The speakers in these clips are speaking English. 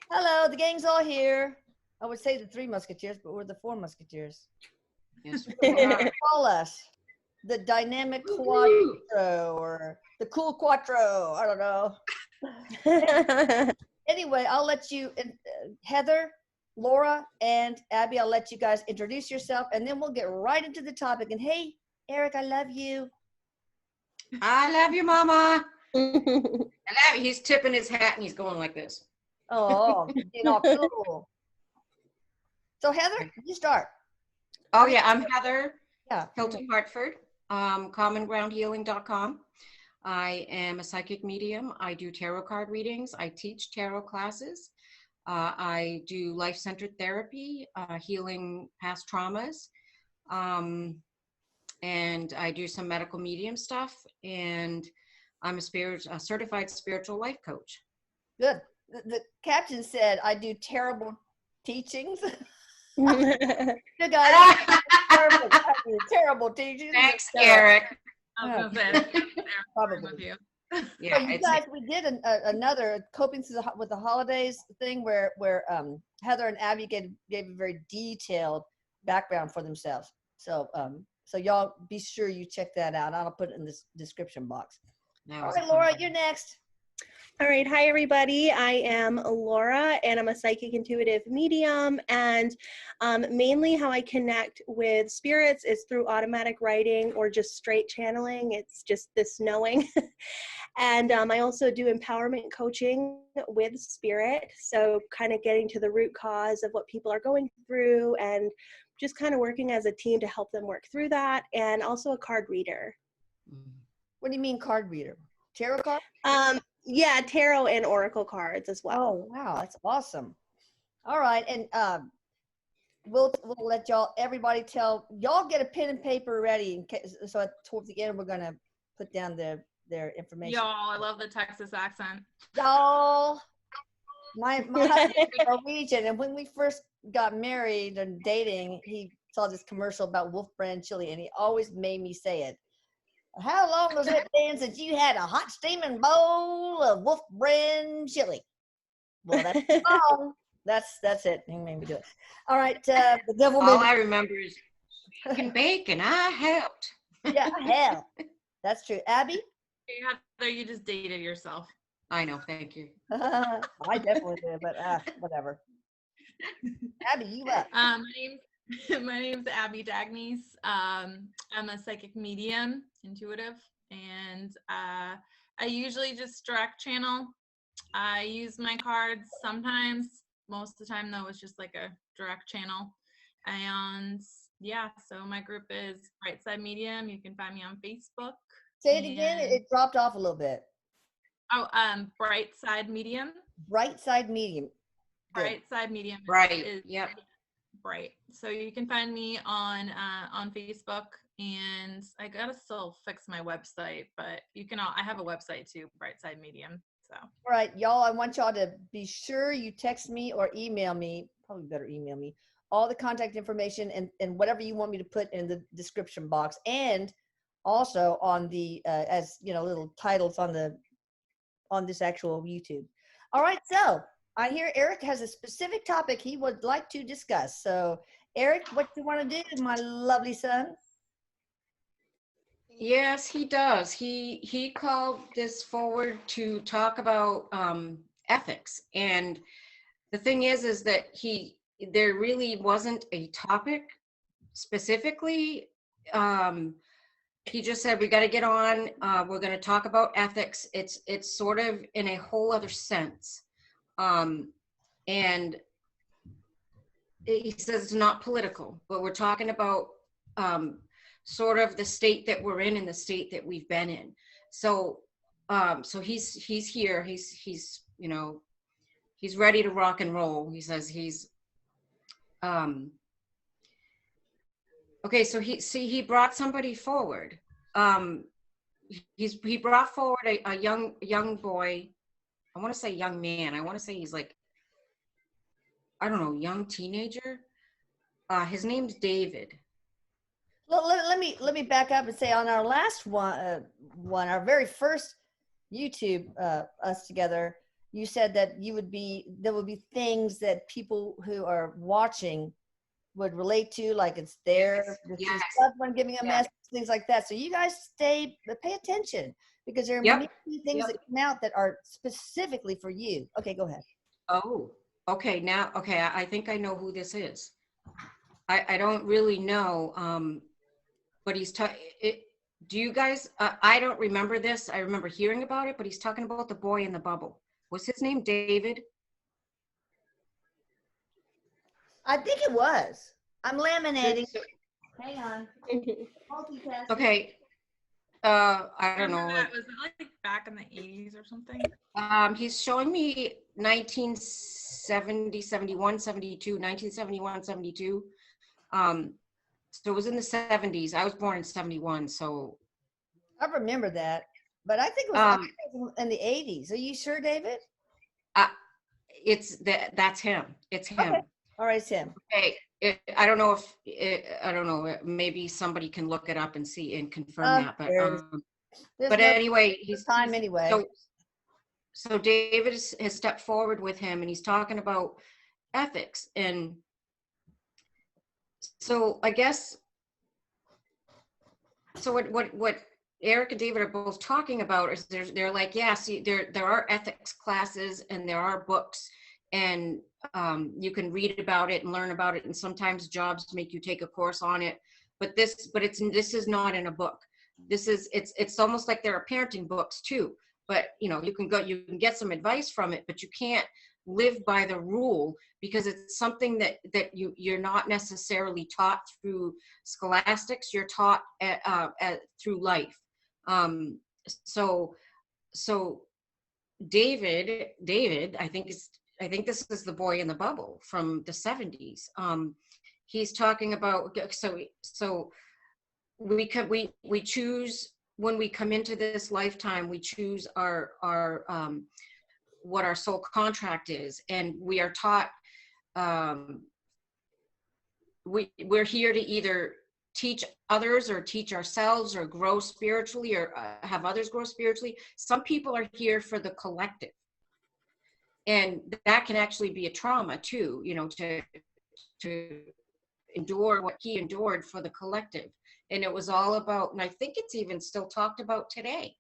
Hello, the gang's all here. I would say the Three Musketeers, but we're the Four Musketeers. Yes, Call us the Dynamic Quattro or the Cool Quattro. I don't know. Anyway, I'll let you, Heather, Laura, and Abby, I'll let you guys introduce yourself, and then we'll get right into the topic. And hey, Eric, I love you. I love you, Mama. I love you. He's tipping his hat and he's going like this. Oh, being all cool. So Heather, you start. Oh yeah, I'm Heather. Yeah. Hilton Hartford. commongroundhealing.com. I am a psychic medium. I do tarot card readings. I teach tarot classes. I do life-centered therapy, healing past traumas. And I do some medical medium stuff. And I'm a certified spiritual life coach. Good. The captain said I do terrible teachings. You guys, terrible teachings. Thanks, Eric. Probably. With you. Yeah, so you guys, we did another coping with the holidays thing where Heather and Abby gave a very detailed background for themselves. So so y'all be sure you check that out. I'll put it in this description box. All right, Laura, you're next. All right. Hi, everybody. I am Laura, and I'm a psychic intuitive medium. And mainly how I connect with spirits is through automatic writing or just straight channeling. It's just this knowing. And I also do empowerment coaching with spirit. So kind of getting to the root cause of what people are going through and just kind of working as a team to help them work through that. And also a card reader. What do you mean card reader? Tarot card? Yeah, tarot and oracle cards as well. Oh, wow, that's awesome. All right, and we'll let everybody y'all get a pen and paper ready in case, so towards the end we're gonna put down their information. Y'all, I love the Texas accent. Y'all, my husband is Norwegian, and when we first got married and dating, he saw this commercial about Wolf Brand chili, and he always made me say it. How long has it been since you had a hot steaming bowl of Wolf Brand chili? Well, that's long. That's it. He made me do it. All right. The devil. All I remember is you can bake, and I helped. Yeah, I helped. That's true. Abby? Hey, Heather, you just dated yourself. I know. Thank you. I definitely did, but whatever. Abby, you up? My name's Abby Dagnes. I'm a psychic medium, intuitive, and I usually just direct channel. I use my cards sometimes. Most of the time, though, it's just like a direct channel. And yeah, so my group is Bright Side Medium. You can find me on Facebook. Say it again. It dropped off a little bit. Oh, Bright Side Medium. Bright Side Medium. Bright Side Medium. Right. Yep. Bright. So you can find me on Facebook, and I gotta still fix my website, but you can. I have a website too, Bright Side Medium. So. All right, y'all. I want y'all to be sure you text me or email me. Probably better email me all the contact information and whatever you want me to put in the description box, and also on the as you know, little titles on this actual YouTube. All right, so I hear Eric has a specific topic he would like to discuss. So Eric, what do you want to do, my lovely son? Yes, he does. He called this forward to talk about ethics, and the thing is that there really wasn't a topic specifically. He just said we got to get on. We're going to talk about ethics. It's sort of in a whole other sense, and he says it's not political, but we're talking about sort of the state that we're in and the state that we've been in. So so he's here. He's you know, he's ready to rock and roll. He says he's okay. So he brought somebody forward. He brought forward a young boy. I want to say young man. I want to say he's like, I don't know, young teenager. His name's David. Let me back up and say on our last one, our very first YouTube us together, you said that there would be things that people who are watching would relate to, like it's their Yes. one giving a Yes. message, things like that. So you guys pay attention, because there are Yep. many things that come out that are specifically for you. Okay, go ahead. Oh, okay. Now, okay. I think I know who this is. I don't really know, but he's do you guys, I don't remember this. I remember hearing about it, but he's talking about the boy in the bubble. Was his name David? I think it was. I'm laminating. Hang on. Multitasking. Okay. I don't Remember know. that? Was it like back in the 80s or something? He's showing me 1970, 71, 72, 1971, 72. So it was in the 70s. I was born in 71, so. I remember that, but I think I think it was in the 80s. Are you sure, David? That's him. It's him. Okay. All right, it's him. Okay. I don't know I don't know. Maybe somebody can look it up and see and confirm that. But anyway, he's time anyway. So David has stepped forward with him, and he's talking about ethics. And so I guess, so what Eric and David are both talking about is they're like, yeah, see, there are ethics classes and there are books, and you can read about it and learn about it, and sometimes jobs make you take a course on it. But this is not in a book. It's almost like there are parenting books too. But you can get some advice from it, but you can't live by the rule, because it's something that you're not necessarily taught through scholastics. You're taught through life. So David, I think this is the boy in the bubble from the 70s. He's talking about, so we choose, when we come into this lifetime, we choose our what our soul contract is, and we are taught, we're here to either teach others or teach ourselves or grow spiritually, or have others grow spiritually. Some people are here for the collective, and that can actually be a trauma too, to endure what he endured for the collective. And it was all about, and I think it's even still talked about today.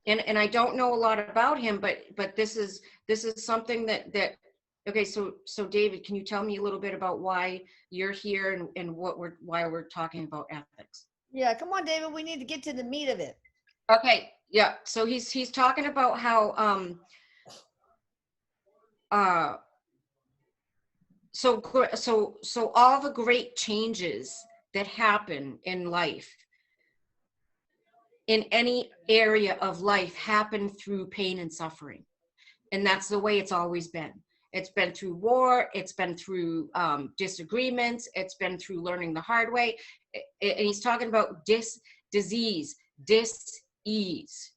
And I don't know a lot about him, but this is something that okay, so David, can you tell me a little bit about why you're here and why we're talking about ethics? Yeah, come on, David, we need to get to the meat of it. Okay, yeah. So he's talking about how so all the great changes that happen in life, in any area of life, happen through pain and suffering. And that's the way it's always been. It's been through war, it's been through disagreements, it's been through learning the hard way. And he's talking about disease, dis-ease.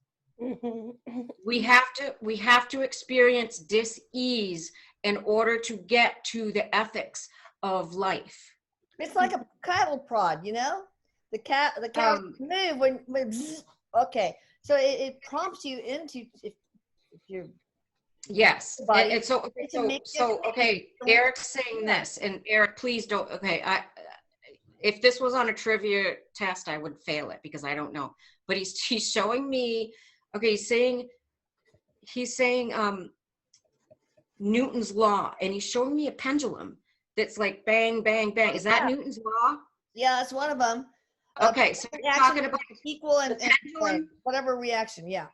We have to experience dis-ease in order to get to the ethics of life. It's like a cattle prod, the cow move when bzz, okay. So it prompts you into, if you're, yes. body, and so okay, Eric's saying this, and Eric, please don't. Okay, if this was on a trivia test, I would fail it because I don't know. But he's showing me. Okay, he's saying Newton's law, and he's showing me a pendulum that's like bang, bang, bang. Is that Newton's law? Yeah, it's one of them. Okay, so we're talking about equal and whatever reaction. Yeah.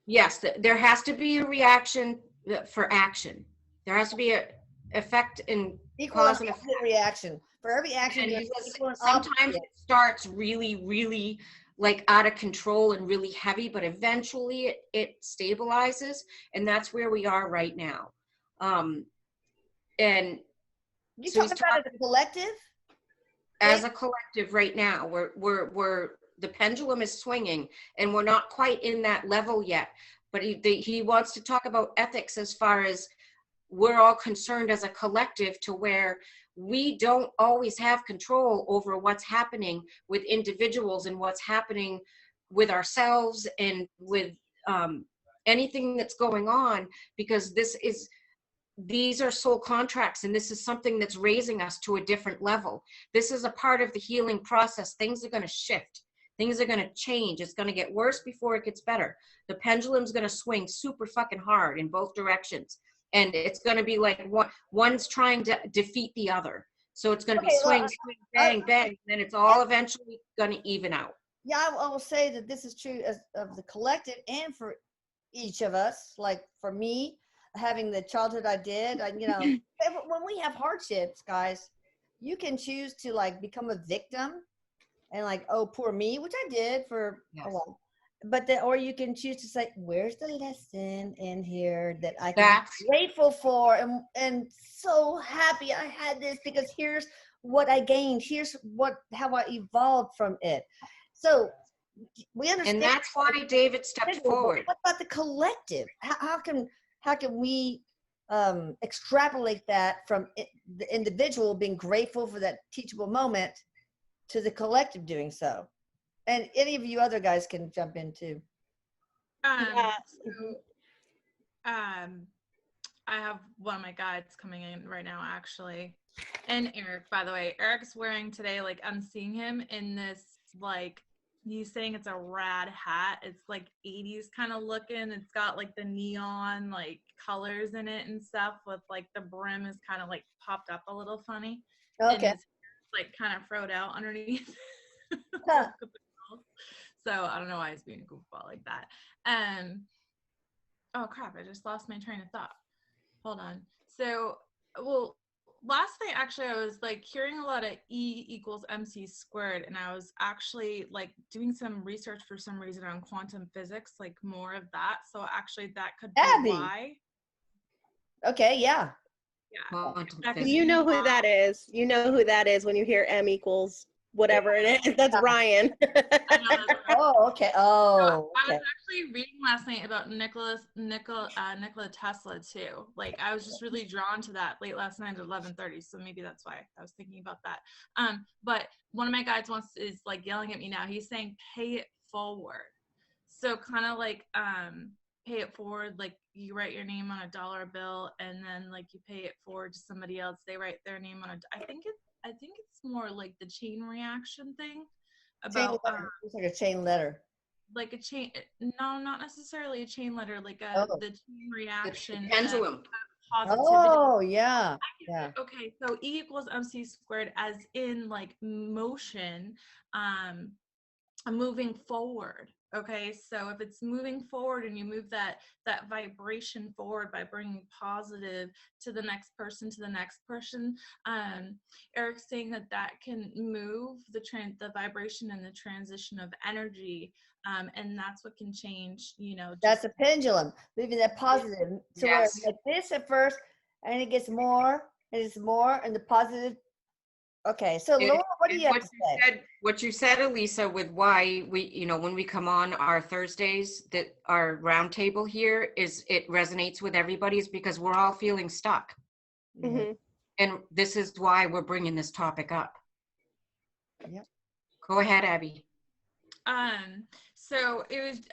Yes, there has to be a reaction for action. There has to be a effect and cause and effect reaction. For every action, sometimes it starts really, really like out of control and really heavy, but eventually it stabilizes, and that's where we are right now. And you talk about it as a collective? As a collective right now, we're the pendulum is swinging, and we're not quite in that level yet. But he wants to talk about ethics as far as we're all concerned as a collective, to where we don't always have control over what's happening with individuals and what's happening with ourselves and with anything that's going on, because these are soul contracts, and this is something that's raising us to a different level. This is a part of the healing process. Things are going to shift. Things are going to change. It's going to get worse before it gets better. The pendulum's going to swing super fucking hard in both directions. And it's going to be like one's trying to defeat the other. So it's going to be swing, swing, bang, bang. And then it's all eventually going to even out. Yeah, I will say that this is true of the collective and for each of us. Like for me, having the childhood I did, when we have hardships, guys, you can choose to like become a victim and like, oh, poor me, which I did for a while. But then, or you can choose to say, where's the lesson in here that I can be grateful for and so happy I had this, because here's what I gained. Here's how I evolved from it. So we understand. And that's why David stepped forward. What about the collective? How can we extrapolate that from the individual being grateful for that teachable moment to the collective doing so? And any of you other guys can jump in too. I have one of my guides coming in right now, actually. And Eric, by the way, Eric's wearing today, like I'm seeing him in this, like, he's saying it's a rad hat. It's like 80s kind of looking. It's got like the neon like colors in it and stuff, with like the brim is kind of like popped up a little funny. Okay. And it's like kind of froed out underneath. So I don't know why he's being a goofball like that. Oh crap, I just lost my train of thought. Hold on. So, well, last night actually I was like hearing a lot of E equals MC squared, and I was actually like doing some research for some reason on quantum physics, like more of that. So actually that could be why. Okay, yeah. You know who that is. You know who that is when you hear M equals whatever it is. That's Ryan. Oh, okay. Oh, okay. I was actually reading last night about Nikola Tesla too. Like I was just really drawn to that late last night at 11:30. So maybe that's why I was thinking about that. But one of my guides is like yelling at me now. He's saying pay it forward. So kind of like pay it forward, like you write your name on a dollar bill and then like you pay it forward to somebody else. They write their name on I think it's more like the chain reaction thing about it's like a chain letter. Like a chain, no, not necessarily a chain letter, like the chain reaction. Pendulum. Positivity. Oh, yeah. Yeah. Okay, so E equals MC squared, as in like motion, moving forward. Okay, so if it's moving forward and you move that vibration forward by bringing positive to the next person, Eric's saying that can move the vibration and the transition of energy, and that's what can change, That's a pendulum, moving that positive. So where it's like this at first, and it gets more, and it's more, and the positive. Okay, so Laura, what do you have to say? What you said, Elisa, with why we, when we come on our Thursdays, that our roundtable here it resonates with everybody, is because we're all feeling stuck. Mm-hmm. And this is why we're bringing this topic up. Yep. Go ahead, Abby. So it was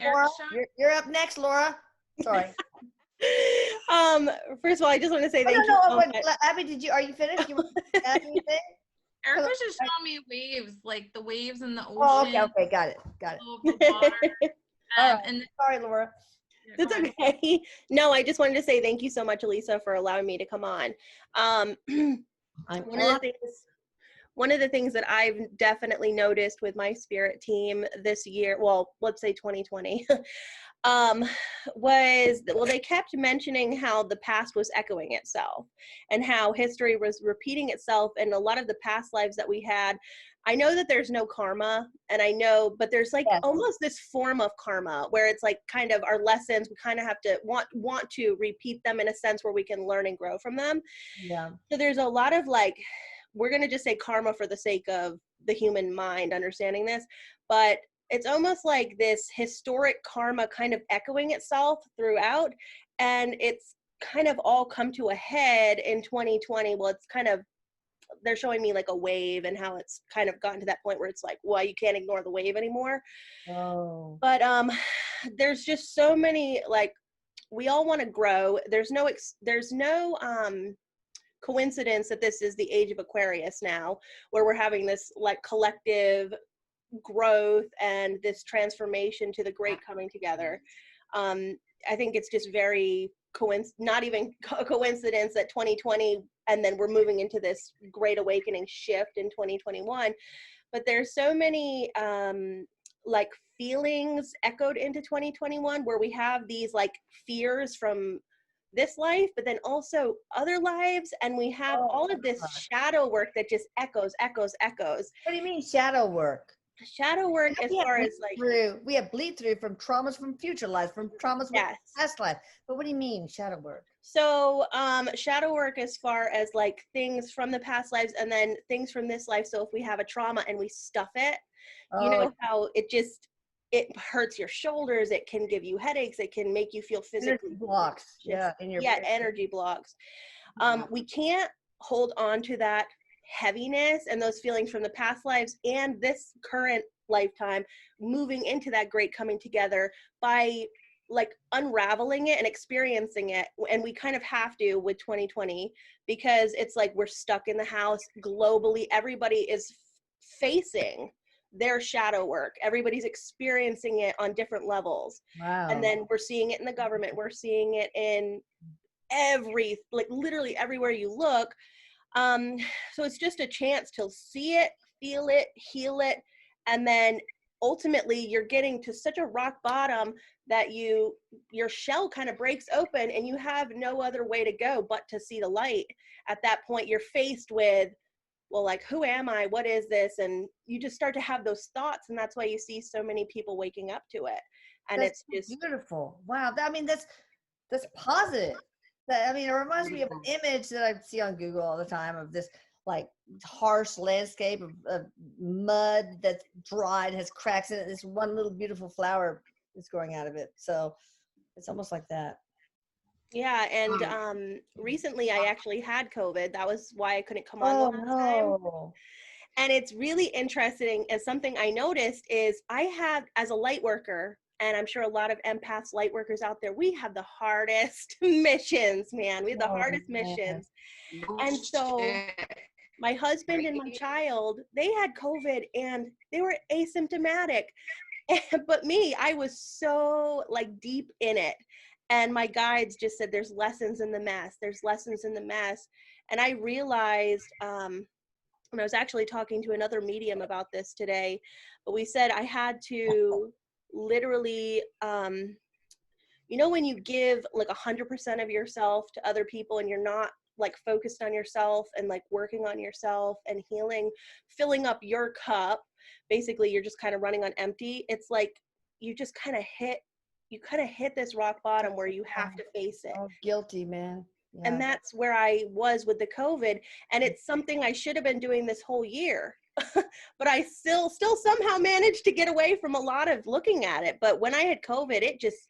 Laura, Eric. you're up next, Laura. Sorry. First of all, I just want to say thank you. Abby, are you finished? You want to add anything? Eric was just showing me waves, like the waves in the ocean. Oh, okay, got it. The water. And sorry, Laura. That's okay. No, I just wanted to say thank you so much, Elisa, for allowing me to come on. One of the things that I've definitely noticed with my spirit team this year, well, let's say 2020, they kept mentioning how the past was echoing itself and how history was repeating itself, and a lot of the past lives that we had. I know that there's no karma, but there's like almost this form of karma where it's like kind of our lessons, we kind of have to want to repeat them in a sense where we can learn and grow from them. Yeah. So there's a lot of like, we're going to just say karma for the sake of the human mind understanding this, but it's almost like this historic karma kind of echoing itself throughout, and it's kind of all come to a head in 2020. Well, it's kind of they're showing me like a wave and how it's kind of gotten to that point where it's like, well, you can't ignore the wave anymore. Oh. But there's just so many, like, we all want to grow. There's no coincidence that this is the age of Aquarius now, where we're having this like collective growth and this transformation to the great coming together. I think it's just very not even a coincidence that 2020 and then we're moving into this great awakening shift in 2021. But there's so many like feelings echoed into 2021 where we have these like fears from this life, but then also other lives, and we have all of this shadow work that just echoes. What do you mean shadow work? Shadow work as far as like we have bleed through from traumas from future lives, from traumas with past life. But what do you mean shadow work? So shadow work as far as like things from the past lives and then things from this life. So if we have a trauma and we stuff it, you know how it hurts your shoulders, it can give you headaches, it can make you feel physically energy blocks. Energy blocks. We can't hold on to that heaviness and those feelings from the past lives and this current lifetime moving into that great coming together by like unraveling it and experiencing it. And we kind of have to with 2020 because it's like we're stuck in the house globally. Everybody is facing their shadow work. Everybody's experiencing it on different levels. Wow. And then we're seeing it in the government. We're seeing it in literally everywhere you look. So it's just a chance to see it, feel it, heal it, and then ultimately you're getting to such a rock bottom that your shell kind of breaks open and you have no other way to go but to see the light. At that point, you're faced with, well, like, who am I? What is this? And you just start to have those thoughts, and that's why you see so many people waking up to it. And that's it's just beautiful. Wow. I mean, that's positive. I mean, it reminds me of an image that I see on Google all the time of this like harsh landscape of mud that's dried, has cracks in it. This one little beautiful flower is growing out of it. So it's almost like that. Yeah, and recently I actually had COVID. That was why I couldn't come on the last time. And it's really interesting, and something I noticed is I have, as a light worker, and I'm sure a lot of empaths, light workers out there, we have the hardest missions, man. We have the hardest missions. And so my husband and my child, they had COVID and they were asymptomatic. But me, I was so like deep in it. And my guides just said, there's lessons in the mess. There's lessons in the mess. And I realized, and I was actually talking to another medium about this today, but we said I had to literally, you know, when you give like 100% of yourself to other people and you're not like focused on yourself and like working on yourself and healing, filling up your cup, basically you're just kind of running on empty. It's like you just kind of hit this rock bottom where you have to face it. Oh, guilty, man. Yeah. And that's where I was with the COVID. And it's something I should have been doing this whole year. But I still somehow managed to get away from a lot of looking at it. But when I had COVID, it just,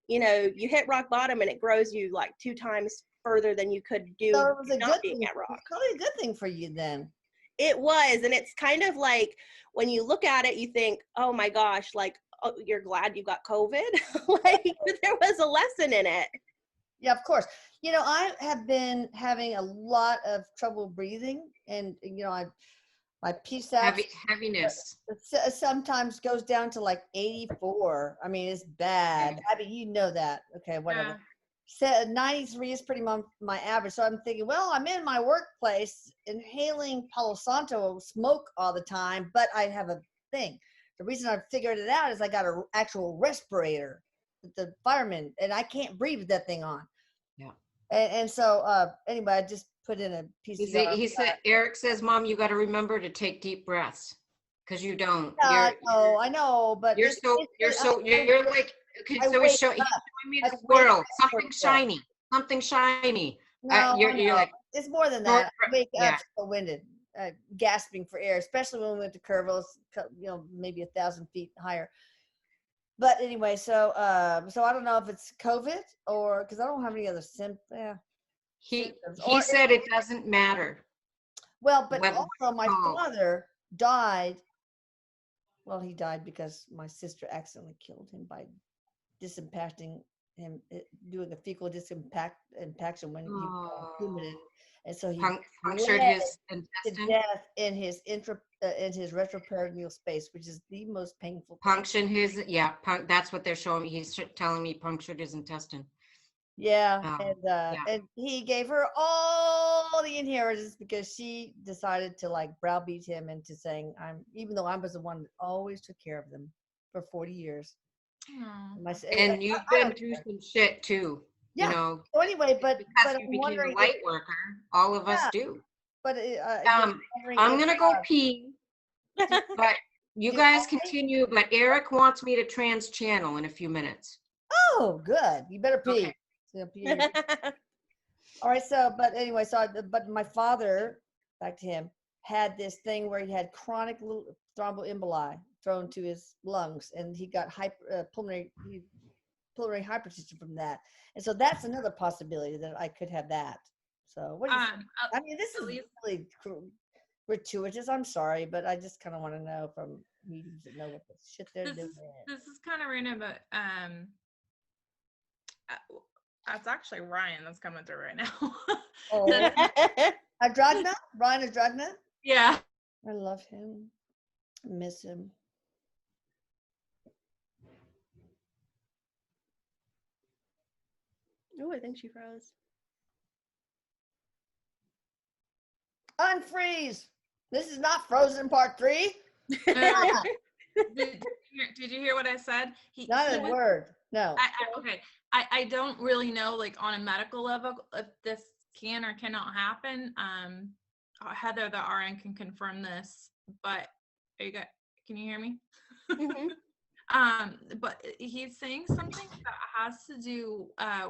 you know, you hit rock bottom and it grows you like 2 times further than you could do. So it was a good thing. At rock. It's probably a good thing for you then. It was. And it's kind of like when you look at it, you think, oh my gosh, like, oh, you're glad you got COVID. Like there was a lesson in it. Yeah, of course. You know, I have been having a lot of trouble breathing, and you know, my PSAP heaviness sometimes goes down to like 84. I mean, it's bad. I mean, you know that. Okay, whatever. So 93 is pretty much my average. So I'm thinking, well, I'm in my workplace inhaling Palo Santo smoke all the time, but I have a thing. The reason I figured it out is I got an actual respirator with the fireman, and I can't breathe with that thing on. Yeah. And so anyway, I just put in a PCR. He said, Eric says, Mom, you got to remember to take deep breaths because you don't. I know, but you're like, okay, so he's showing me this world, something shiny. No, you're like, it's more than that. I wake up so winded, gasping for air, especially when we went to Kerrville, you know, maybe 1,000 feet higher. But anyway, so I don't know if it's COVID or because I don't have any other symptoms. Yeah. He said it doesn't matter. Well, but What- also my oh. father died. Well, he died because my sister accidentally killed him by disimpacting him, doing a fecal impaction when he was human, and so he Punctured bled his to intestine. death in his retroperitoneal space, which is the most painful. Punctured his, yeah, that's what they're showing me. He's telling me punctured his intestine. Yeah, Yeah. and he gave her all the inheritance because she decided to like browbeat him into saying, even though I was the one that always took care of them for 40 years. Aw. And you've been through some shit too, Yeah. you know, So anyway, but because I'm you became a wondering light worker. All of us do. But I'm gonna go pee, but you guys continue. But Eric wants me to trans channel in a few minutes. Oh, good. You better pee. Okay. So pee. All right. So, but anyway, but my father, back to him, had this thing where he had chronic thromboemboli thrown to his lungs, and he got pulmonary hypertension from that. And so that's another possibility that I could have that. So what do you think? I mean, this is really gratuitous. I'm sorry, but I just kind of want to know from mediums that know what the shit they're doing. This is kind of random, but that's actually Ryan that's coming through right now. Oh, Adragna? Ryan Adragna? Yeah. I love him. I miss him. Oh, I think she froze. Unfreeze. This is not Frozen Part 3. Did you hear what I said? Not a word. No. Okay. I don't really know, like on a medical level, if this can or cannot happen. Heather, the RN, can confirm this. But can you hear me? Mm-hmm. But he's saying something that has to do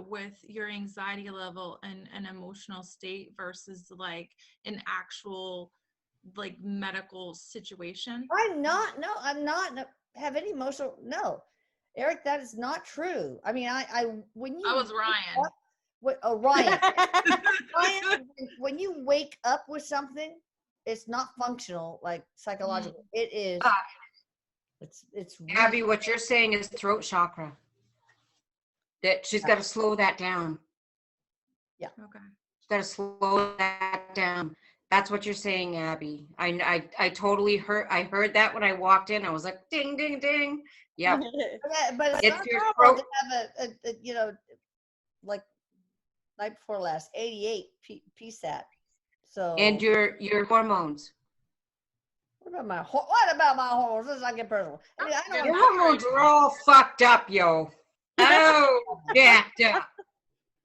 with your anxiety level and an emotional state versus like an actual like medical situation. I'm not have any emotional. No, Eric, that is not true. I mean, when you. I was Ryan. Ryan. Ryan, when you wake up with something, it's not functional, like psychological. It is. It's really, Abby, what you're saying is throat chakra. That she's got to slow that down. Yeah. Okay. She's got to slow that down. That's what you're saying, Abby. I totally heard. I heard that when I walked in. I was like, ding, ding, ding. Yep. but it's not your normal throat. to have like night before last, 88 PSAT. So. And your hormones. What about my hormones? This is not get personal. I mean, I don't Your hormones are all fucked up, yo. Oh, jacked up.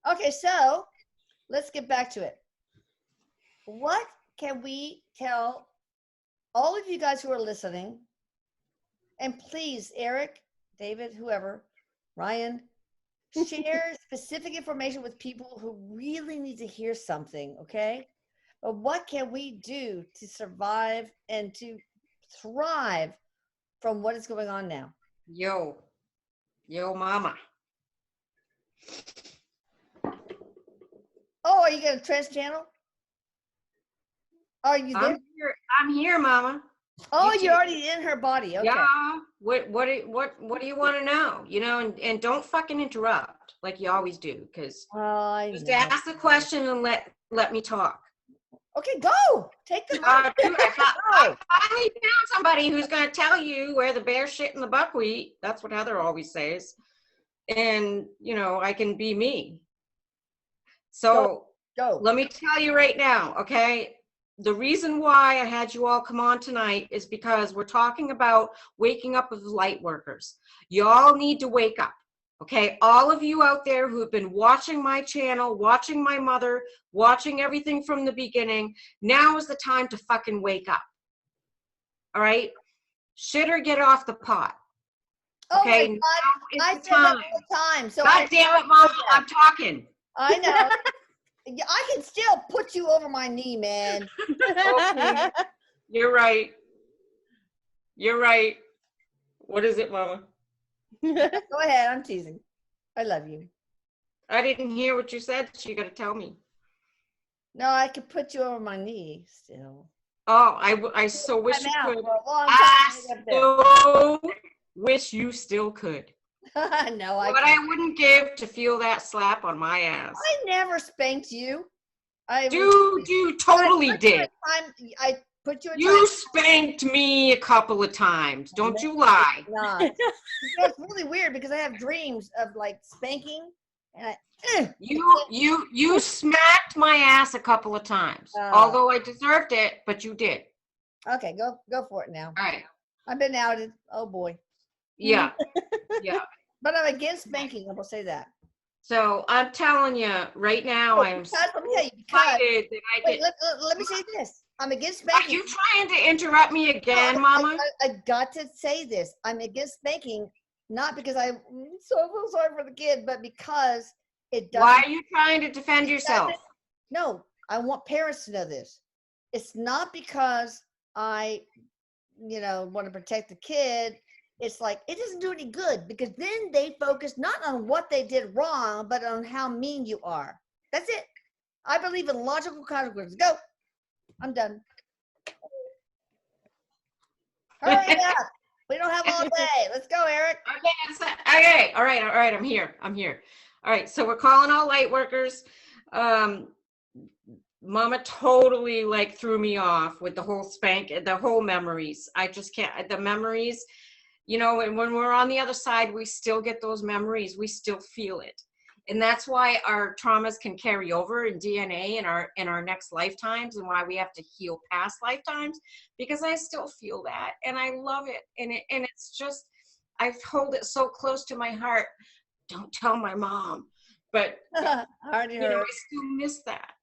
Okay, so let's get back to it. What can we tell all of you guys who are listening? And please, Eric, David, whoever, Ryan, share specific information with people who really need to hear something, okay? But what can we do to survive and to thrive from what is going on now? Yo, mama. Oh, are you going to trans channel? Are you there? I'm here, mama. Oh, you're already in her body. Okay. Yeah. What do you want to know? You know, and don't fucking interrupt like you always do, because just ask the question and let me talk. Okay, go. Take the mic. Dude, I finally found somebody who's going to tell you where the bear shit in the buckwheat. That's what Heather always says. And, you know, I can be me. So go. Let me tell you right now, okay? The reason why I had you all come on tonight is because we're talking about waking up as light workers. Y'all need to wake up. Okay, all of you out there who have been watching my channel, watching my mother, watching everything from the beginning, now is the time to fucking wake up. All right? Shit or get off the pot. Okay, oh my God. I say that all the time. So God damn it, Mom, I'm talking. I know. I can still put you over my knee, man. Okay. You're right. You're right. What is it, Mama? Go ahead. I'm teasing. I love you. I didn't hear what you said, so you got to tell me. No, I could put you over my knee still. Oh, I so wish I'm you out could. for a long I time. Up so wish you still could. there. No, I What can't. I wouldn't give to feel that slap on my ass. I never spanked you. I was. Dude, you totally did. I put you in You time. spanked me a couple of times. Don't you lie. Not. It's really weird because I have dreams of like spanking, and You smacked my ass a couple of times. Although I deserved it, but you did. Okay, go for it now. All right. I've been outed. Oh boy. Yeah. Yeah. But I'm against spanking. I will say that. So I'm telling you right now, I'm so Let me tell you, excited that I wait, get. let me say this. I'm against Are spanking. you trying to interrupt me again, Mama? I got to say this. I'm against spanking, not because I so feel sorry for the kid, but because it doesn't. Why are you trying to defend yourself? No, I want parents to know this. It's not because I, want to protect the kid. It's like, it doesn't do any good because then they focus not on what they did wrong, but on how mean you are. That's it. I believe in logical consequences. Go. I'm done. Hurry up. We don't have all day. Let's go, Eric. Okay. All right. I'm here. All right. So we're calling all light workers. Mama totally like threw me off with the whole the whole memories. I just can't, the memories, and when we're on the other side, we still get those memories. We still feel it. And that's why our traumas can carry over in DNA in our next lifetimes, and why we have to heal past lifetimes, because I still feel that and I love it. And it's just, I hold it so close to my heart. Don't tell my mom. But I already heard. I still miss that.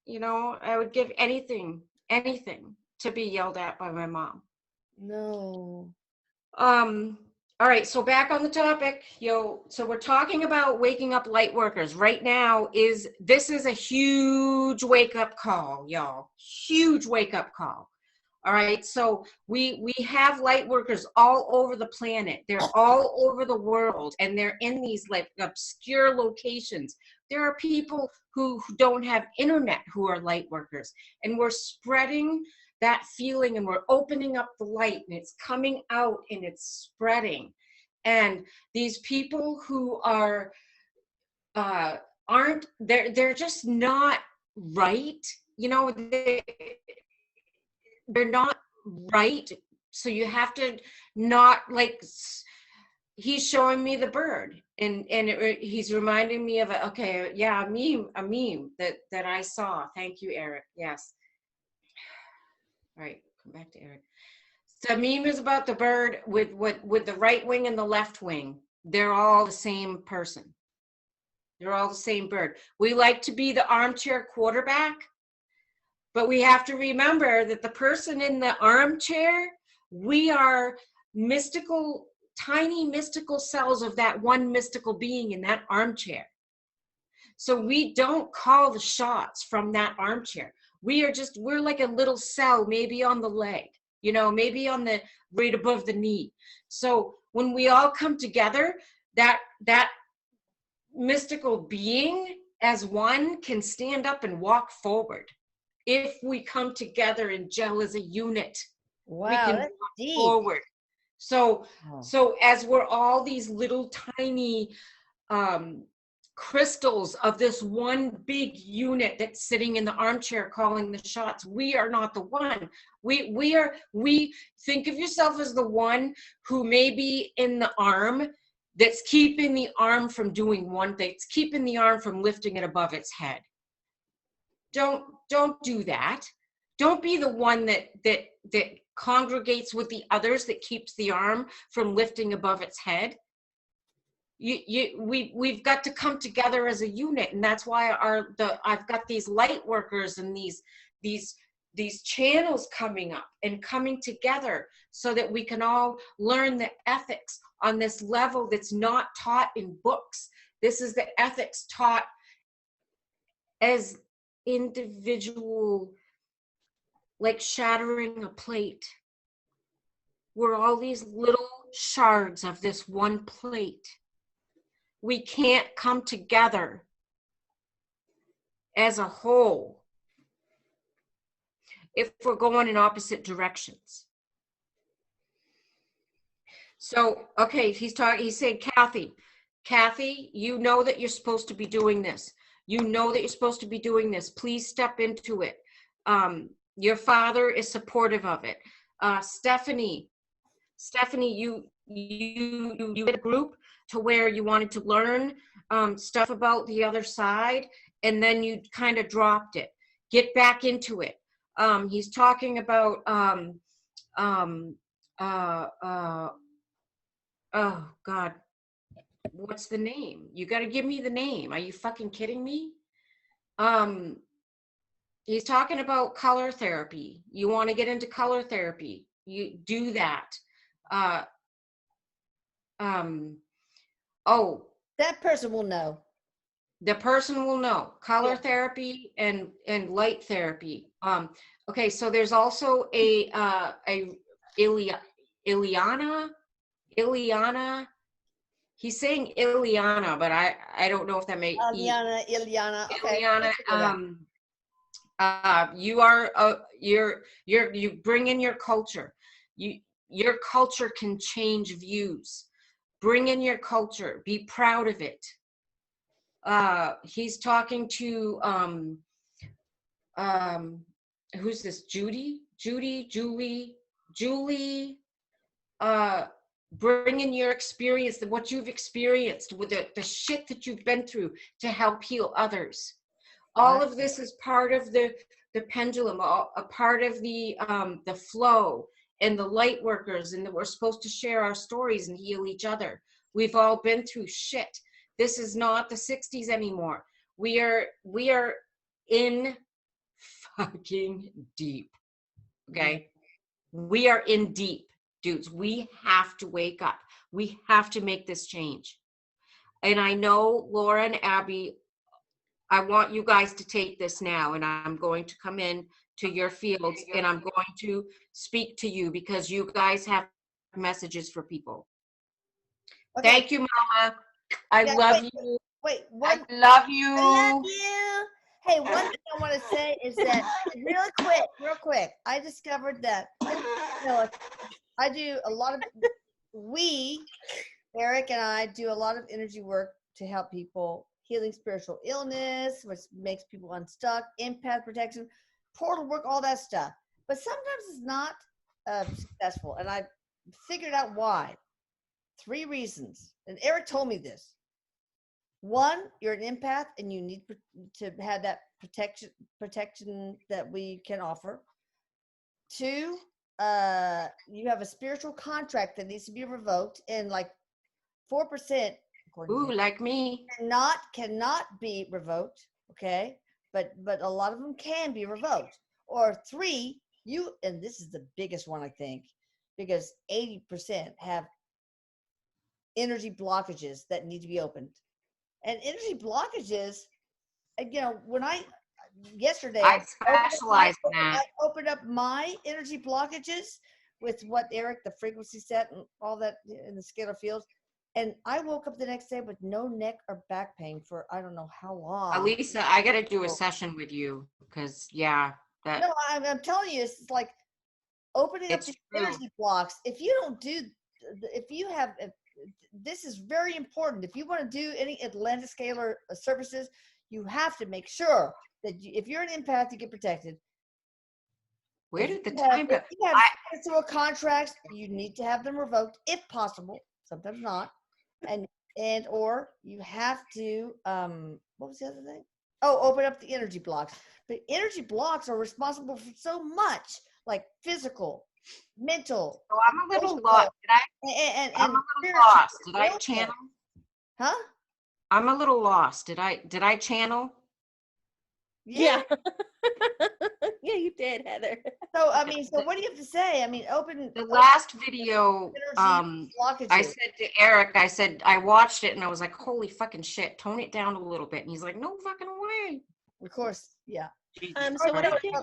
I would give anything to be yelled at by my mom. No. All right, so back on the topic, so we're talking about waking up light workers. Right now this is a huge wake up call, y'all. Huge wake up call. All right, so we have light workers all over the planet. They're all over the world, and they're in these like obscure locations. There are people who don't have internet who are light workers, and we're spreading that feeling, and we're opening up the light, and it's coming out and it's spreading. And these people who are aren't, they're just not right. They're not right. So you have to not like, he's showing me the bird, and he's reminding me of a meme that I saw. Thank you, Eric. Yes. All right, come back to Eric. The meme is about the bird with the right wing and the left wing. They're all the same person. They're all the same bird. We like to be the armchair quarterback, but we have to remember that the person in the armchair, we are mystical, tiny mystical cells of that one mystical being in that armchair. So we don't call the shots from that armchair. We're like a little cell, maybe on the leg, maybe on the right above the knee. So when we all come together, that mystical being as one can stand up and walk forward. If we come together and gel as a unit, wow, we can walk deep. Forward. So as we're all these little tiny crystals of this one big unit that's sitting in the armchair calling the shots, we are not the one. We think of yourself as the one who may be in the arm that's keeping the arm from doing one thing. It's keeping the arm from lifting it above its head. Don't do that. Don't be the one that congregates with the others that keeps the arm from lifting above its head. We've got to come together as a unit, and that's why I've got these light workers and these channels coming up and coming together so that we can all learn the ethics on this level that's not taught in books. This is the ethics taught as individual, like shattering a plate. We're all these little shards of this one plate. We can't come together as a whole if we're going in opposite directions. So, okay, he's saying, Kathy, you know that you're supposed to be doing this. You know that you're supposed to be doing this. Please step into it. Your father is supportive of it. Stephanie, you had a group to where you wanted to learn stuff about the other side, and then you kind of dropped it. Get back into it. He's talking about oh God, what's the name? You got to give me the name. Are you fucking kidding me? He's talking about color therapy. You want to get into color therapy, you do that. Oh, that person will know. The person will know color therapy and light therapy. Okay, so there's also a Ileana. He's saying Ileana, but I don't know if that may Ileana. Okay. Ileana. You bring in your culture. Your culture can change views. Bring in your culture. Be proud of it. He's talking to who's this? Julie. Bring in your experience, what you've experienced with the shit that you've been through to help heal others. All of this is part of the pendulum, a part of the flow, and the light workers, and that we're supposed to share our stories and heal each other. We've all been through shit. This is not the 60s anymore. We are in fucking deep. Okay? We are in deep, dudes. We have to wake up. We have to make this change. And I know Laura and Abby, I want you guys to take this now, and I'm going to come in to your fields, and I'm going to speak to you because you guys have messages for people. Okay. Thank you, Mama. I love you. Wait, I love you. I love you. Hey, one thing I want to say is that real quick, I discovered that I do a lot of Eric and I do a lot of energy work to help people healing spiritual illness, which makes people unstuck, empath protection, portal work, all that stuff. But sometimes it's not successful, and I figured out why. 3 reasons, and Eric told me this. 1, you're an empath and you need to have that protection that we can offer. 2, you have a spiritual contract that needs to be revoked, and like 4%, like me, cannot be revoked. Okay, but a lot of them can be revoked. Or 3, and this is the biggest one, I think, because 80% have energy blockages that need to be opened. And energy blockages, when yesterday I specialize in that. I opened up my energy blockages with what Eric, the frequency set and all that in the scalar fields. And I woke up the next day with no neck or back pain for I don't know how long. Alisa, I got to do a session with you because, No, I'm telling you, it's like opening up the energy blocks. If this is very important. If you want to do any Atlantis scalar services, you have to make sure that if you're an empath, you get protected. Where did the time go? If you have spiritual contracts, you need to have them revoked if possible. Sometimes not. And or you have to what was the other thing? Open up the energy blocks. But energy blocks are responsible for so much, like physical, mental. So I'm a little lost. I'm a little lost. Did I channel? Huh? I'm a little lost. Did I channel? Yeah. Yeah, you did, Heather. So so what do you have to say? Open the last video. I said to Eric, I watched it and I was like, holy fucking shit, tone it down a little bit. And he's like, no fucking way. Of course, yeah. So what I did.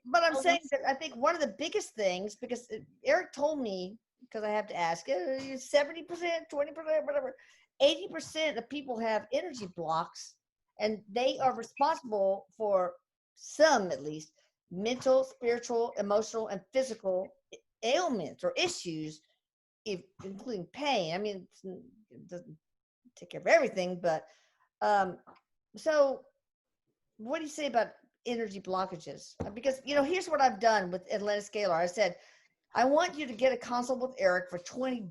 But I'm saying that I think one of the biggest things, because Eric told me, because I have to ask, 70%, 20%, whatever, 80% of people have energy blocks, and they are responsible for some, at least, mental, spiritual, emotional, and physical ailments or issues, including pain. I mean, it doesn't take care of everything, but so what do you say about energy blockages? Because, here's what I've done with Atlantis Scalar. I said, I want you to get a consult with Erik for $20,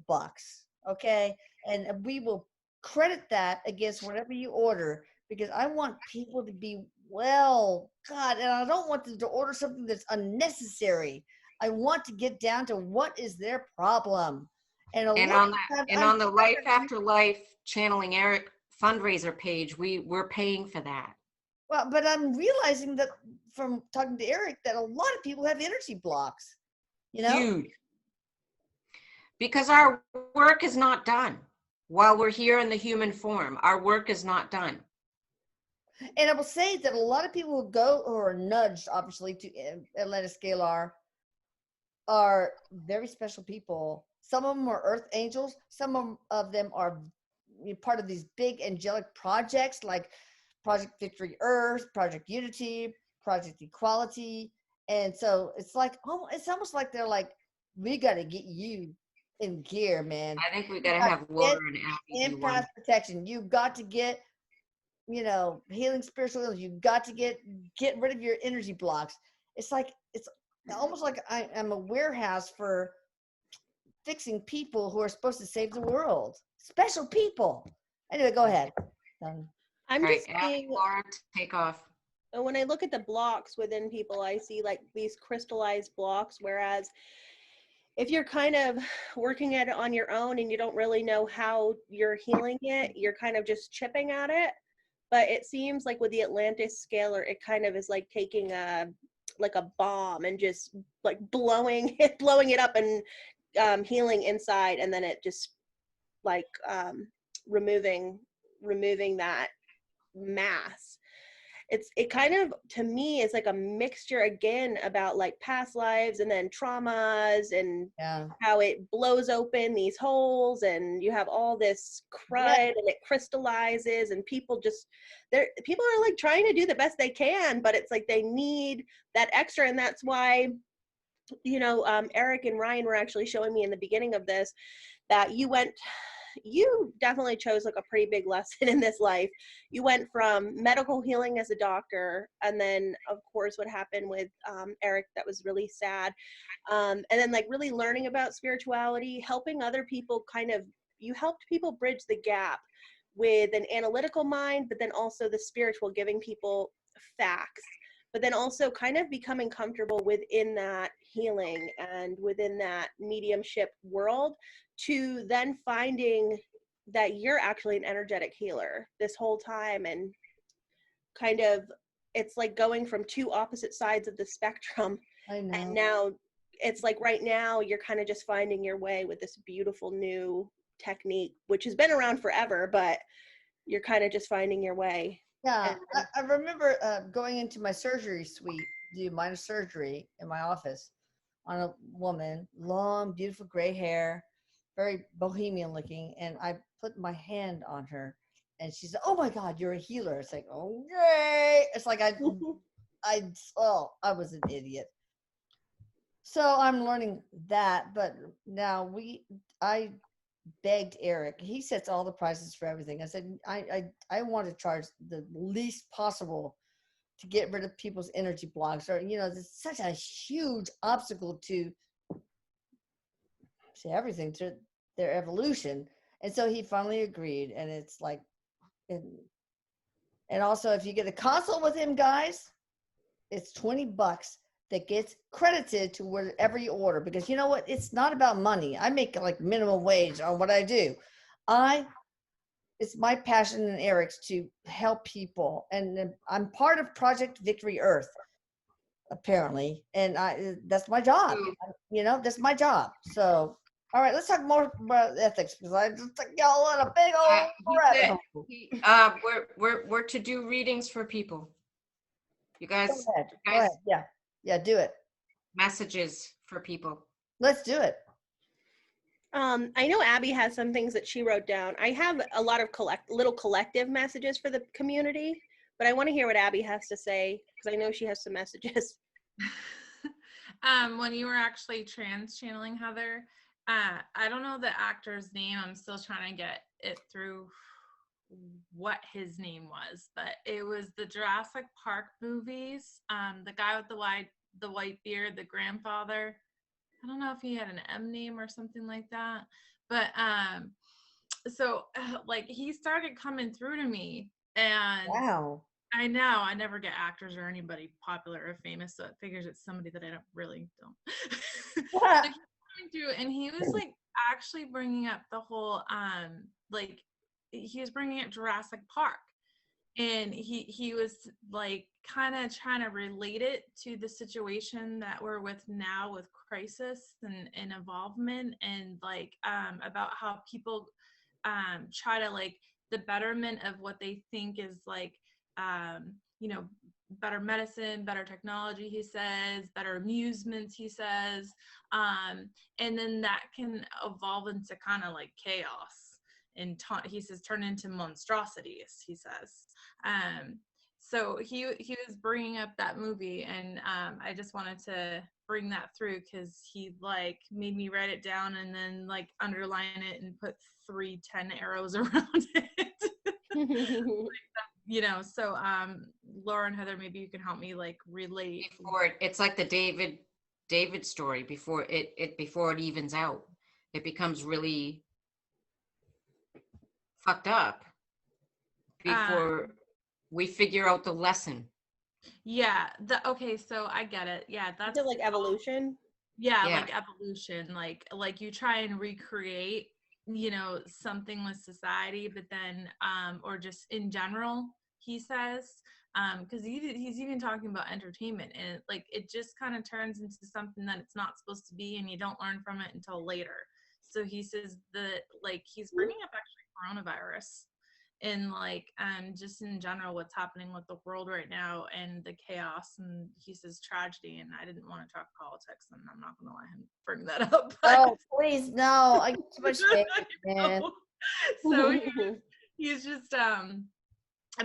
okay? And we will credit that against whatever you order, because I want people to be well, God, and I don't want them to order something that's unnecessary. I want to get down to what is their problem. And on the Life After Life Channeling Erik fundraiser page, we're paying for that. Well, but I'm realizing that from talking to Erik that a lot of people have energy blocks. Huge. Because our work is not done while we're here in the human form. Our work is not done. And I will say that a lot of people who go or are nudged, obviously, to Atlantis Scalar are very special people. Some of them are earth angels. Some of them are part of these big angelic projects like Project Victory Earth, Project Unity, Project Equality. And so it's almost like they're like, we got to get you in gear, man. I think we got to have Laura and Abby. Empath protection. You got to get, healing spiritual healing. You got to get rid of your energy blocks. It's almost like I am a warehouse for fixing people who are supposed to save the world. Special people. Anyway, go ahead. I'm just seeing, Laura, take off. When I look at the blocks within people, I see like these crystallized blocks, whereas if you're kind of working at it on your own and you don't really know how you're healing it, you're kind of just chipping at it. But it seems like with the Atlantis Scalar, it kind of is like taking a bomb and just like blowing it up and healing inside, and then it just like removing that mass. It kind of, to me, is like a mixture again about like past lives and then traumas and how it blows open these holes and you have all this crud and it crystallizes, and people are like trying to do the best they can, but it's like they need that extra. And that's why, Erik and Ryan were actually showing me in the beginning of this that you definitely chose like a pretty big lesson in this life. You went from medical healing as a doctor, and then of course what happened with Erik, that was really sad, and then like really learning about spirituality, helping other people, you helped people bridge the gap with an analytical mind, but then also the spiritual, giving people facts, but then also kind of becoming comfortable within that healing and within that mediumship world, to then finding that you're actually an energetic healer this whole time. And kind of, it's like going from two opposite sides of the spectrum. I know. And now it's like right now you're kind of just finding your way with this beautiful new technique, which has been around forever, but you're kind of just finding your way. Yeah, I remember going into my surgery suite to do minor surgery in my office on a woman, long, beautiful gray hair, very bohemian looking, and I put my hand on her, and she said, "Oh my God, you're a healer." It's like, okay. It's like I was an idiot. So I'm learning that, but now I begged Erik. He sets all the prices for everything. I said, I want to charge the least possible to get rid of people's energy blocks, or it's such a huge obstacle to everything, to their evolution. And so he finally agreed, and it's like, and also if you get a consult with him, guys, it's $20 that gets credited to whatever you order, because you know what? It's not about money. I make like minimum wage on what I do. It's my passion and Erik's to help people. And I'm part of Project Victory Earth, apparently. And that's my job. That's my job. So, all right, let's talk more about ethics, because I just took y'all on a big old rabbit hole. We're to do readings for people. You guys, Go ahead. Yeah, do it. Messages for people. Let's do it. I know Abby has some things that she wrote down. I have a lot of little collective messages for the community, but I want to hear what Abby has to say, because I know she has some messages. When you were actually trans channeling Heather, I don't know the actor's name. I'm still trying to get it through what his name was, but it was the Jurassic Park movies. The guy with the white beard, the grandfather. I don't know if he had an M name or something like that, but so like he started coming through to me, and Wow. I know I never get actors or anybody popular or famous, so it figures it's somebody that I don't. So he was coming through, and he was like actually bringing up the whole like he was bringing up Jurassic Park, and he was like kind of trying to relate it to the situation that we're with now with crisis and involvement, and like about how people try to like the betterment of what they think is like you know, better medicine, better technology, he says, better amusements, he says, and then that can evolve into kind of like chaos, and he says turn into monstrosities, he says. So he was bringing up that movie, and I just wanted to bring that through because he like made me write it down and then like underline it and put 3 10 arrows around it. You know, so Laura and Heather, maybe you can help me like relate. It's like the David story before it evens out. It becomes really fucked up before we figure out the lesson. Yeah. Okay, so I get it. Yeah, that's like evolution. Yeah, like evolution. Like you try and recreate, you know, something with society, but then or just in general, he says, because he's even talking about entertainment, and like it just kind of turns into something that it's not supposed to be, and you don't learn from it until later. So he says that like he's bringing up actually coronavirus, and like just in general what's happening with the world right now and the chaos, and he says tragedy, and I didn't want to talk politics, and I'm not going to let him bring that up. Oh, please, no. I get too much hate, man. So he's just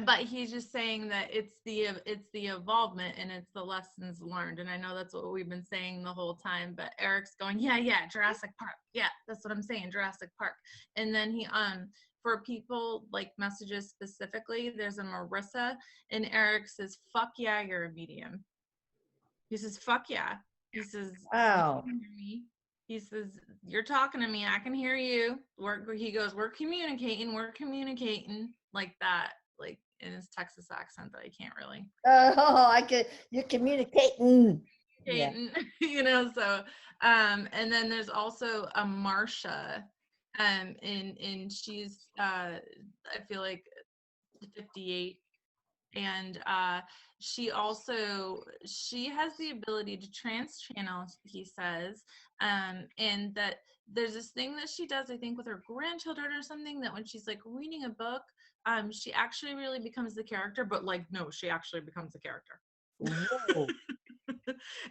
but he's just saying that it's the evolvement and it's the lessons learned, and I know that's what we've been saying the whole time, but Eric's going yeah Jurassic Park, yeah, that's what I'm saying, Jurassic Park. And then he for people like messages specifically, there's a Marissa, and Eric says fuck yeah, you're a medium. He says fuck yeah, he says wow, you can hear me. He says you're talking to me, I can hear you. He goes we're communicating like that, like in his Texas accent that I can't really. Oh, you're communicating. Yeah. You know, so and then there's also a Marsha, and she's I feel like 58, and she has the ability to trans channel, he says, and that there's this thing that she does, I think with her grandchildren or something, that when she's like reading a book, she actually really becomes the character, but like no, she actually becomes the character.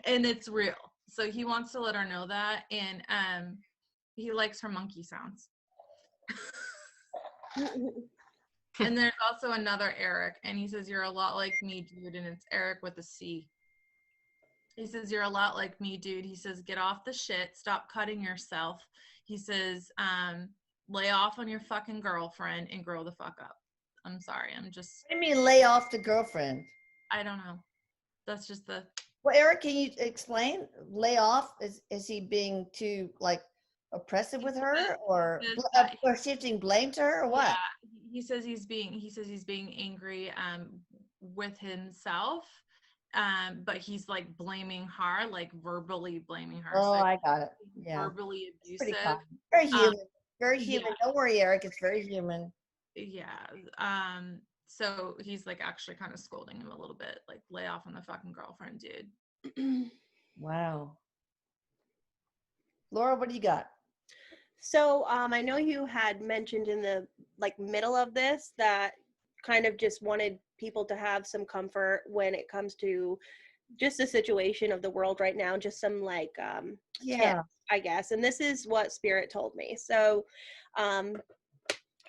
And it's real, so he wants to let her know that, and he likes her monkey sounds. And there's also another Eric, and he says you're a lot like me, dude, and it's Eric with a C. He says you're a lot like me, dude. He says get off the shit, stop cutting yourself. He says lay off on your fucking girlfriend and grow the fuck up. I'm sorry, I'm just. What do you mean lay off the girlfriend? I don't know. That's just the. Well, Eric, can you explain? Lay off? Is he being too like oppressive with her, or shifting blame to her, or what? Yeah, he says he's being angry with himself, but he's like blaming her, like verbally blaming her. Oh, so I got it. Yeah, verbally abusive. Very human. Very human. Yeah. Don't worry, Eric. It's very human. Yeah. So he's like actually kind of scolding him a little bit, like lay off on the fucking girlfriend, dude. Wow. Laura, what do you got? So I know you had mentioned in the like middle of this that kind of just wanted people to have some comfort when it comes to just the situation of the world right now, just some like tips, I guess. And this is what Spirit told me. So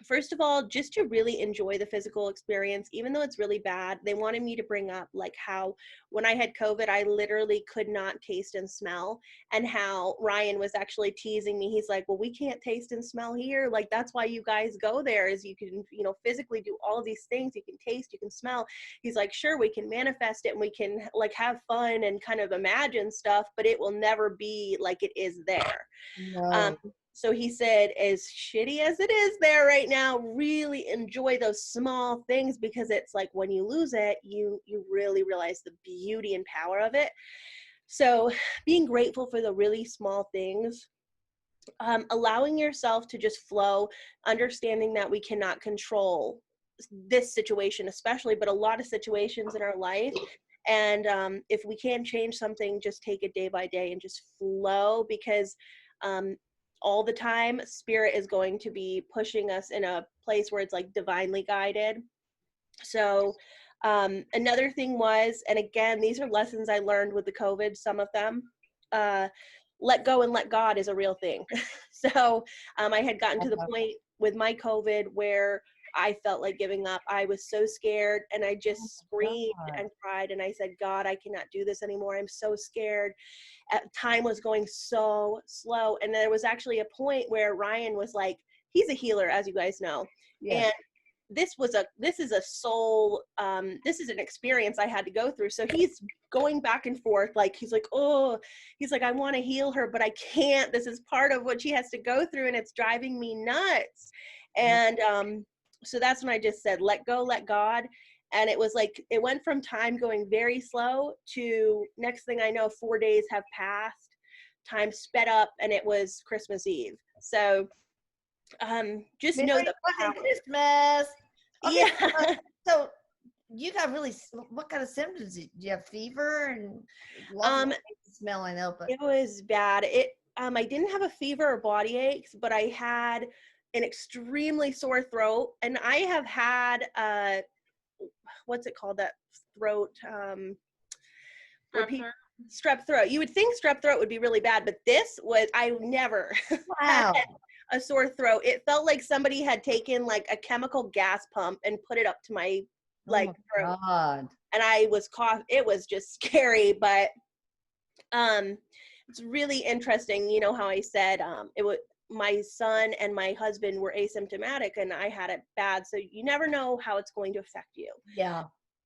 first of all, just to really enjoy the physical experience, even though it's really bad. They wanted me to bring up like how when I had COVID, I literally could not taste and smell, and how Ryan was actually teasing me. He's like, well, we can't taste and smell here. Like, that's why you guys go there, is you can, you know, physically do all of these things. You can taste, you can smell. He's like, sure, we can manifest it and we can like have fun and kind of imagine stuff, but it will never be like it is there. No. So he said, as shitty as it is there right now, really enjoy those small things, because it's like when you lose it, you really realize the beauty and power of it. So being grateful for the really small things, allowing yourself to just flow, understanding that we cannot control this situation especially, but a lot of situations in our life. And if we can change something, just take it day by day and just flow, because all the time spirit is going to be pushing us in a place where it's like divinely guided. So another thing was, and again, these are lessons I learned with the COVID, some of them, let go and let God is a real thing. So I had gotten to the point with my COVID where I felt like giving up. I was so scared, and I just screamed and cried, and I said, God, I cannot do this anymore. I'm so scared. Time was going so slow. And there was actually a point where Ryan was like, he's a healer, as you guys know. Yes. And this is a soul, this is an experience I had to go through. So he's going back and forth. Like, he's like, I want to heal her, but I can't. This is part of what she has to go through, and it's driving me nuts. And so that's when I just said, let go, let God. And it was like, it went from time going very slow to next thing I know, 4 days have passed, time sped up, and it was Christmas Eve. So just know that Christmas. Okay, yeah. So you got really, what kind of symptoms? Do you have fever and smell? I know, but it was bad. I didn't have a fever or body aches, but I had an extremely sore throat, and I have had what's it called, that throat strep throat. You would think strep throat would be really bad, but this was, I never had a sore throat. It felt like somebody had taken like a chemical gas pump and put it up to my throat. God. And I was it was just scary, but it's really interesting. You know how I said it was, my son and my husband were asymptomatic, and I had it bad. So you never know how it's going to affect you. Yeah.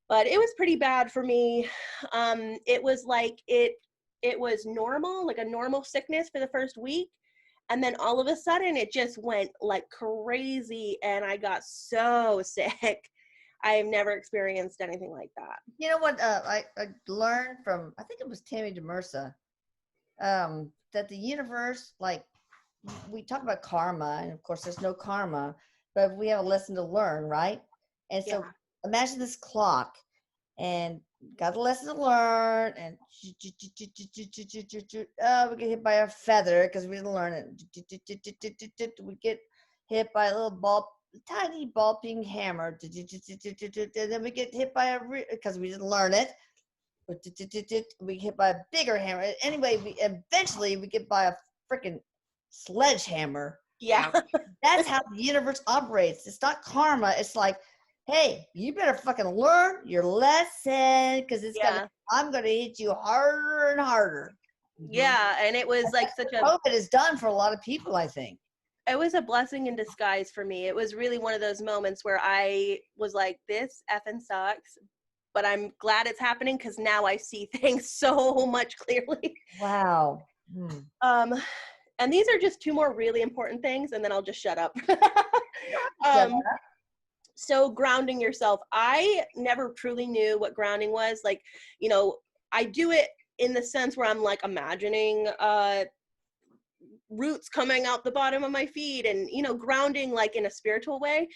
But it was pretty bad for me. It was like, it was normal, like a normal sickness for the first week. And then all of a sudden it just went like crazy, and I got so sick. I have never experienced anything like that. You know what I learned from, I think it was Tammy DeMursa, that the universe, like, we talk about karma, and of course there's no karma, but we have a lesson to learn, right? And so imagine this clock, and got a lesson to learn, and we get hit by a feather because we didn't learn it. We get hit by a little tiny ball peen hammer, and then we get hit by because we didn't learn it. We get hit by a bigger hammer. Anyway, eventually we get by a freaking sledgehammer. Yeah. That's how the universe operates. It's not karma. It's like, hey, you better fucking learn your lesson, because I'm gonna hit you harder and harder. Yeah. And it was like COVID is done for a lot of people, I think. It was a blessing in disguise for me. It was really one of those moments where I was like, this effing sucks, but I'm glad it's happening, because now I see things so much clearly. Wow. And these are just two more really important things, and then I'll just shut up. So grounding yourself. I never truly knew what grounding was. Like, you know, I do it in the sense where I'm like imagining roots coming out the bottom of my feet, and, you know, grounding like in a spiritual way.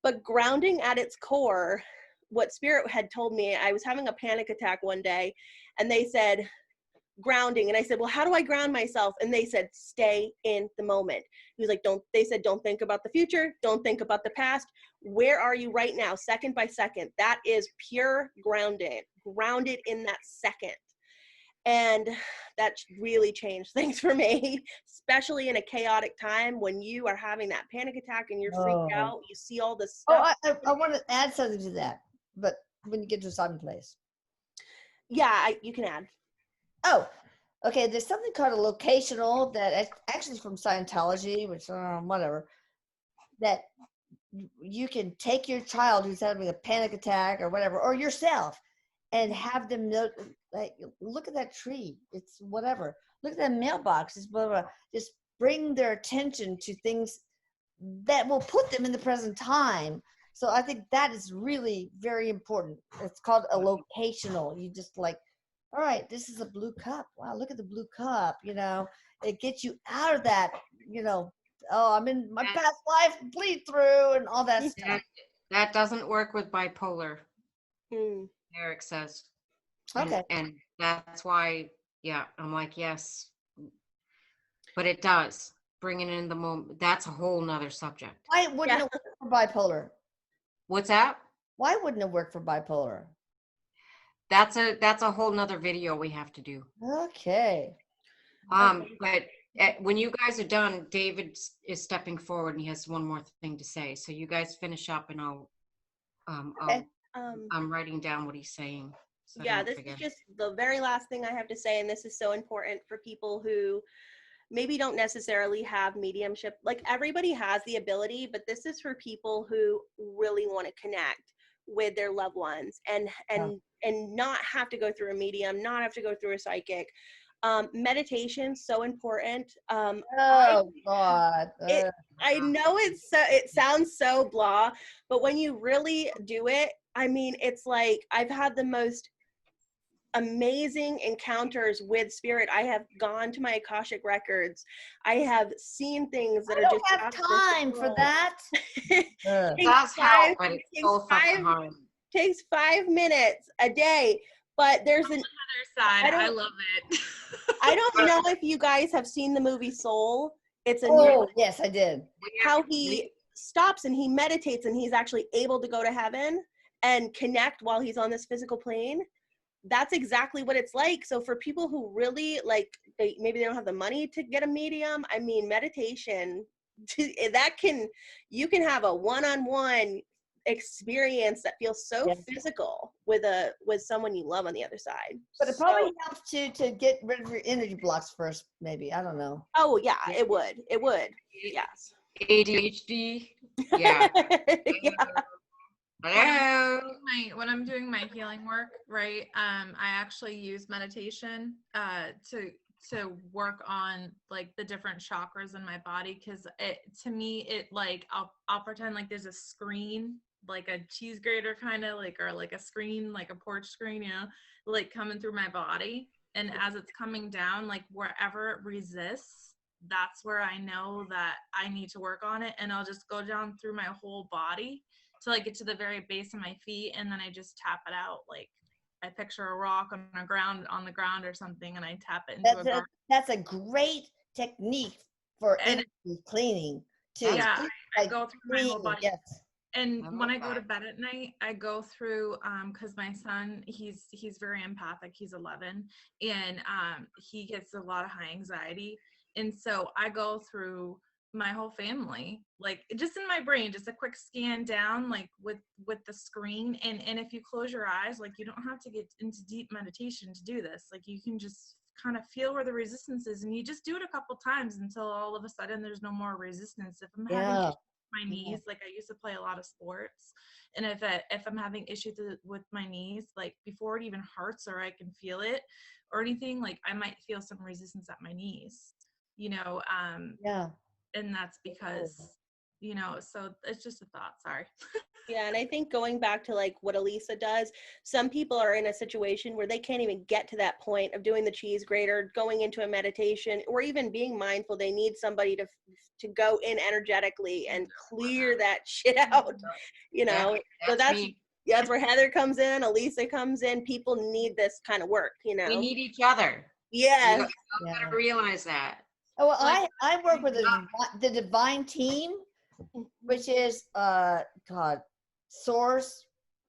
But grounding at its core, what Spirit had told me, I was having a panic attack one day, and they said, grounding. And I said, well, how do I ground myself? And they said, stay in the moment. He was like, don't think about the future. Don't think about the past. Where are you right now? Second by second. That is pure grounded in that second. And that really changed things for me, especially in a chaotic time when you are having that panic attack and you're freaked out. You see all this stuff. I want to add something to that, but when you get to a certain place. Yeah, you can add. Oh, okay. There's something called a locational that actually is from Scientology, which whatever. That you can take your child who's having a panic attack or whatever, or yourself, and have them know, like, look at that tree. It's whatever. Look at that mailbox. It's blah, blah, blah. Just bring their attention to things that will put them in the present time. So I think that is really very important. It's called a locational. You just like, all right, this is a blue cup. Wow, look at the blue cup. It gets you out of that, oh, I'm in my past life bleed through and all that stuff. That doesn't work with bipolar, Erik says. Okay. And that's why, I'm like, yes. But it does. Bringing in the moment. That's a whole nother subject. Why wouldn't it work for bipolar? What's that? Why wouldn't it work for bipolar? That's a whole nother video we have to do. Okay. But when you guys are done, David is stepping forward and he has one more thing to say. So you guys finish up and I'm writing down what he's saying. So this is just the very last thing I have to say, and this is so important for people who maybe don't necessarily have mediumship. Like, everybody has the ability, but this is for people who really want to connect with their loved ones and not have to go through a medium, not have to go through a psychic. Meditation, so important. God. I know it sounds so blah, but when you really do it, I mean, it's like I've had the most amazing encounters with spirit. I have gone to my Akashic records. I have seen things that I are don't just have time for that. That's how, but it's so fucking hard. Takes 5 minutes a day, but there's other side. I love it. I don't know if you guys have seen the movie Soul. It's yes, I did. How he stops and he meditates and he's actually able to go to heaven and connect while he's on this physical plane. That's exactly what it's like. So for people who really maybe they don't have the money to get a medium, I mean, meditation, you can have a one-on-one experience that feels so physical with someone you love on the other side. But it probably helps to get rid of your energy blocks first, maybe. I don't know. Oh yeah, it would. Yes. ADHD. Yeah. Hello. When I'm doing my healing work, right? I actually use meditation to work on like the different chakras in my body, because to me I'll pretend like there's a screen, like a cheese grater kind of or like a screen, like a porch screen, like coming through my body, and as it's coming down, like wherever it resists, that's where I know that I need to work on it, and I'll just go down through my whole body till I get to the very base of my feet, and then I just tap it out. Like I picture a rock on the ground or something, and I tap it into that's a great technique for energy cleaning too. Yeah, I go through my whole body. Yes. And when I go to bed at night, I go through because my son, he's very empathic. He's 11, and he gets a lot of high anxiety, and so I go through my whole family, like just in my brain, just a quick scan down, like with the screen. And if you close your eyes, like you don't have to get into deep meditation to do this. Like you can just kind of feel where the resistance is, and you just do it a couple times until all of a sudden there's no more resistance. If I'm having issues with my knees, like I used to play a lot of sports, and if I'm having issues with my knees, like before it even hurts or I can feel it or anything, like I might feel some resistance at my knees, and that's because, so it's just a thought. Sorry. Yeah. And I think going back to like what Elisa does, some people are in a situation where they can't even get to that point of doing the cheese grater, going into a meditation, or even being mindful. They need somebody to go in energetically and clear that shit out, So that's where Heather comes in, Elisa comes in. People need this kind of work, We need each other. Yes. You gotta realize that. Oh, well, I work with the divine team, which is Source,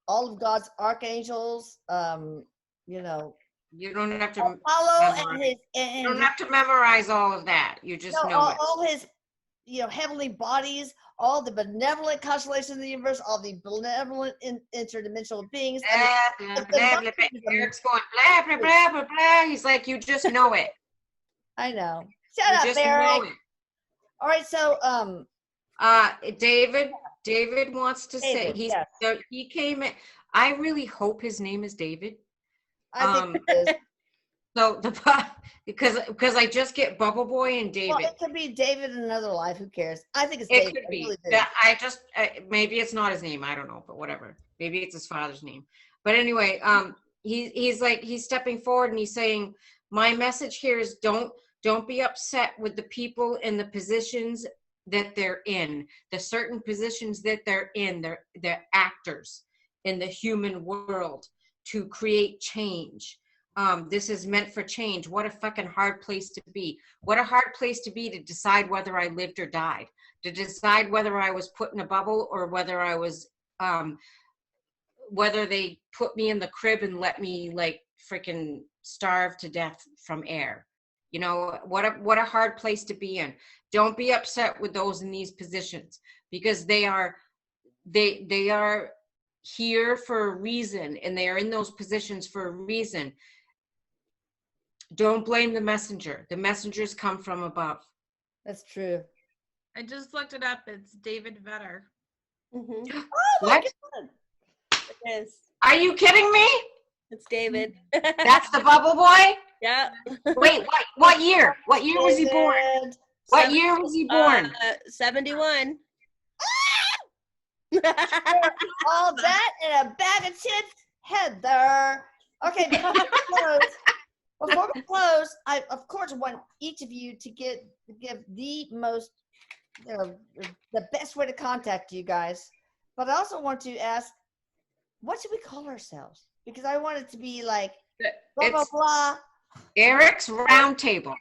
all of God's archangels, You don't have to Apollo and memorize. his You don't have to memorize all of that. You just know it. all his heavenly bodies, all the benevolent constellations in the universe, all the benevolent interdimensional beings. Blah, blah, blah, blah. Eric's going blah blah blah blah blah. He's like, you just know it. I know. Shut You up, just Eric. know it. All right, so David wants to say he came in. I really hope his name is David. I think it is. So because I just get Bubble Boy and David. Well, it could be David in another life. Who cares? I think it's It David. could be. Really Maybe it's not his name. I don't know, but whatever. Maybe it's his father's name. But anyway, he's stepping forward and he's saying, my message here is don't be upset with the people in the positions that they're in, the certain positions that they're in. They're actors in the human world to create change. This is meant for change. What a fucking hard place to be. What a hard place to be to decide whether I lived or died, to decide whether I was put in a bubble or whether I was, whether they put me in the crib and let me like freaking starve to death from air. You know, what a hard place to be in. Don't be upset with those in these positions because they are here for a reason and they are in those positions for a reason. Don't blame the messenger. The messengers come from above. That's true. I just looked it up. It's David Vetter. Mm-hmm. Oh my What? God. It is. Are you kidding me? It's David. That's the Bubble Boy? Yeah. Wait, what year? What year was he born? David. What year was he born? 71. All that in a bag of chips, Heather. Okay, before we close, I of course want each of you to give the most, the best way to contact you guys. But I also want to ask, what should we call ourselves? Because I want it to be like blah blah It's blah. Eric's Roundtable.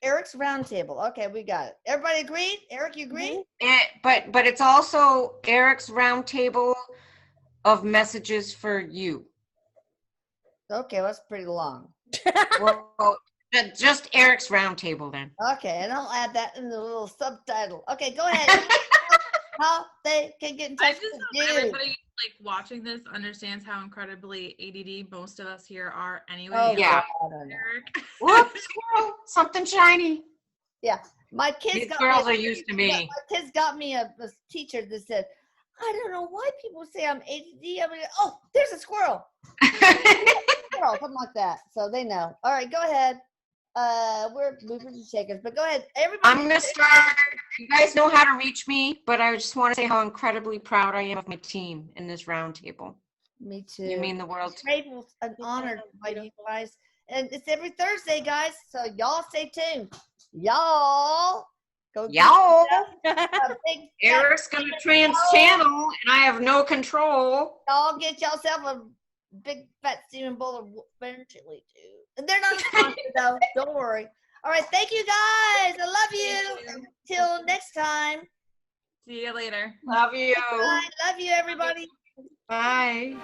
Eric's Roundtable. Okay, we got it. Everybody agreed? Eric, you agree? But it's also Eric's Roundtable of messages for you. Okay, well, that's pretty long. Well, just Eric's Roundtable then. Okay, and I'll add that in the little subtitle. Okay, go ahead. How they can get in I touch just with hope you. everybody like watching this understands how incredibly ADD most of us here are anyway. Oh, Yeah. God, I know. Eric. Whoops, squirrel, something shiny. Yeah, my kids These got girls me are used to me. My kids got me a teacher that said, I don't know why people say I'm ADD. I mean, oh, there's a squirrel. Squirrel, something like that. So they know. All right, go ahead. We're movers and shakers, but go ahead. Everybody. I'm gonna start. You guys know how to reach me, but I just want to say how incredibly proud I am of my team in this roundtable. Me too. You mean the world. It's grateful and honored by you guys. And it's every Thursday, guys. So y'all stay tuned. Y'all. Go get Y'all. yourself a big Eric's gonna trans channel, and I have no control. Y'all get yourself a big fat steaming bowl of eventually too. And they're not sponsored though. Don't worry. All right, thank you guys. I love you. Until next time. See you later. Love you. Bye. Love you, everybody. Bye.